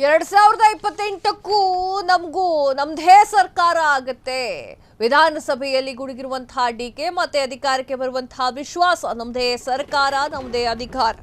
2028ಕ್ಕೂ ನಮಗೂ ನಮ್ದೇ ಸರ್ಕಾರ ಆಗುತ್ತೆ. ವಿಧಾನಸಭೆಯಲ್ಲಿ ಗುಡುಗಿರುವಂತಹ ಡಿಕೆ ಮತ್ತೆ ಅಧಿಕಾರಕ್ಕೆ ಬರುವಂತಹ ವಿಶ್ವಾಸ. ನಮ್ದೇ ಸರ್ಕಾರ, ನಮ್ದೇ ಅಧಿಕಾರ.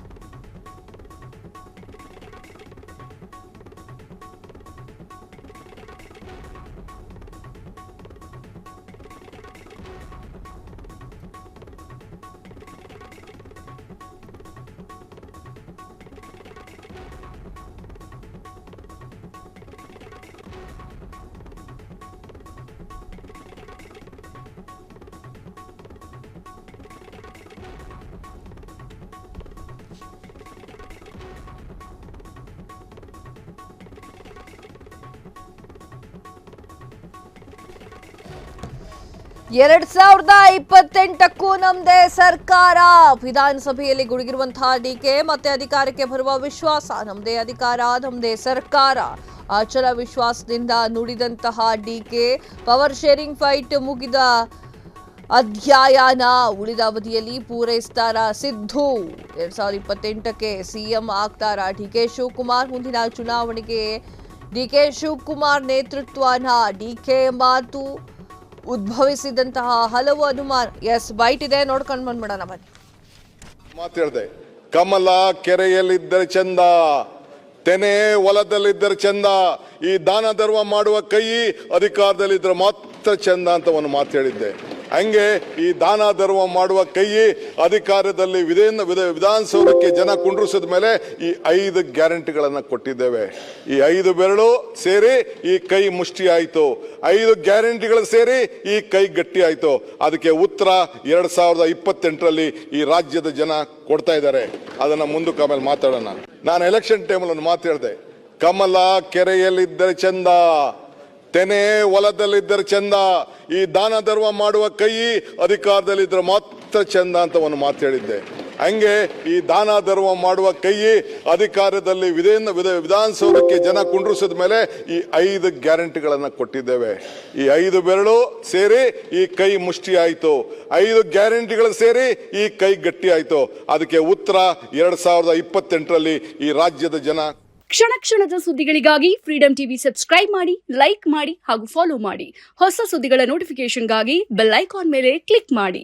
ಎರಡ್ 2028ಕ್ಕೂ ನಮ್ದೇ ಸರ್ಕಾರ. ವಿಧಾನಸಭೆಯಲ್ಲಿ ಗುಡುಗಿರುವಂತಹ ಡಿಕೆ ಮತ್ತೆ ಅಧಿಕಾರಕ್ಕೆ ಬರುವ ವಿಶ್ವಾಸ. ನಮ್ದೇ ಅಧಿಕಾರ, ನಮ್ದೇ ಸರ್ಕಾರ. ಅಚಲ ವಿಶ್ವಾಸದಿಂದ ನುಡಿದಂತಹ ಡಿಕೆ. ಪವರ್ ಶೇರಿಂಗ್ ಫೈಟ್ ಮುಗಿದ ಅಧ್ಯಾಯನ ಉಳಿದ ಅವಧಿಯಲ್ಲಿ ಪೂರೈಸ್ತಾರ ಸಿದ್ದು. 2028ಕ್ಕೆ ಸಿಎಂ ಆಗ್ತಾರ ಡಿಕೆ ಶಿವಕುಮಾರ್. ಮುಂದಿನ ಚುನಾವಣೆಗೆ ಡಿಕೆ ಶಿವಕುಮಾರ್ ನೇತೃತ್ವನ ಡಿಕೆ ಮಾತು ಉದ್ಭವಿಸಿದಂತಹ ಹಲವು ಅನುಮಾನ. ಬೈಟ್ ಇದೆ, ನೋಡ್ಕೊಂಡು ಬಂದ್ಬಿಡೋಣ ಬನ್ನಿ. ಮಾತಾಡ್ದೆ, ಕಮಲ ಕೆರೆಯಲ್ಲಿದ್ದರೆ ಚಂದ, ತೆನೆ ಹೊಲದಲ್ಲಿದ್ದರೆ ಚಂದ, ಈ ದಾನ ಧರ್ಮ ಮಾಡುವ ಕೈ ಅಧಿಕಾರದಲ್ಲಿದ್ದರೆ ಮಾತ್ರ ಚಂದ ಅಂತ ಒಂದು ಮಾತು ಹೇಳಿದ್ದೆ. ಹಂಗೆ ಈ ದಾನ ಧರ್ಮ ಮಾಡುವ ಕೈ ಅಧಿಕಾರದಲ್ಲಿ ವಿಧಾನಸೌಧಕ್ಕೆ ಜನ ಕುಂಡ್ರಿಸಿದ ಮೇಲೆ ಈ 5 ಗ್ಯಾರಂಟಿಗಳನ್ನು ಕೊಟ್ಟಿದ್ದೇವೆ. ಈ 5 ಬೆರಳು ಸೇರಿ ಈ ಕೈ ಮುಷ್ಟಿ ಆಯಿತು. 5 ಗ್ಯಾರಂಟಿಗಳು ಸೇರಿ ಈ ಕೈ ಗಟ್ಟಿ ಆಯಿತು. ಅದಕ್ಕೆ ಉತ್ತರ 2028ರಲ್ಲಿ ಈ ರಾಜ್ಯದ ಜನ ಕೊಡ್ತಾ ಇದ್ದಾರೆ. ಅದನ್ನ ಮುಂದಕ್ಕೆ ಆಮೇಲೆ ಮಾತಾಡೋಣ. ನಾನು ಎಲೆಕ್ಷನ್ ಟೈಮಲ್ಲಿ ಒಂದು ಮಾತು ಹೇಳಿದೆ, ಕಮಲ ಕೆರೆಯಲ್ಲಿದ್ದರೆ ಚಂದ, ತೆನೆ ಹೊಲದಲ್ಲಿದ್ದರೆ ಚಂದ, ಈ ದಾನ ಧರ್ಮ ಮಾಡುವ ಕೈ ಅಧಿಕಾರದಲ್ಲಿದ್ದರೆ ಮಾತ್ರ ಚಂದ ಅಂತ ಒಂದು ಮಾತು ಹೇಳಿದ್ದೆ. ಹಂಗೆ ಈ ದಾನ ಧರ್ಮ ಮಾಡುವ ಕೈ ಅಧಿಕಾರದಲ್ಲಿ ವಿಧಾನಸೌಧಕ್ಕೆ ಜನ ಕುಂಡ್ರಿಸಿದ ಮೇಲೆ ಈ 5 ಗ್ಯಾರಂಟಿಗಳನ್ನು ಕೊಟ್ಟಿದ್ದೇವೆ. ಈ 5 ಬೆರಳು ಸೇರಿ ಈ ಕೈ ಮುಷ್ಟಿ ಆಯಿತು. 5 ಗ್ಯಾರಂಟಿಗಳು ಸೇರಿ ಈ ಕೈ ಗಟ್ಟಿ ಆಯಿತು. ಅದಕ್ಕೆ ಉತ್ತರ 2028ರಲ್ಲಿ ಈ ರಾಜ್ಯದ ಜನ. ಕ್ಷಣ ಕ್ಷಣದ ಸುದ್ದಿಗಳಿಗಾಗಿ ಫ್ರೀಡಂ ಟಿವಿ ಸಬ್ಸ್ಕ್ರೈಬ್ ಮಾಡಿ, ಲೈಕ್ ಮಾಡಿ ಹಾಗೂ ಫಾಲೋ ಮಾಡಿ. ಹೊಸ ಸುದ್ದಿಗಳ ನೋಟಿಫಿಕೇಶನ್ಗಾಗಿ ಬೆಲ್ ಐಕಾನ್ ಮೇಲೆ ಕ್ಲಿಕ್ ಮಾಡಿ.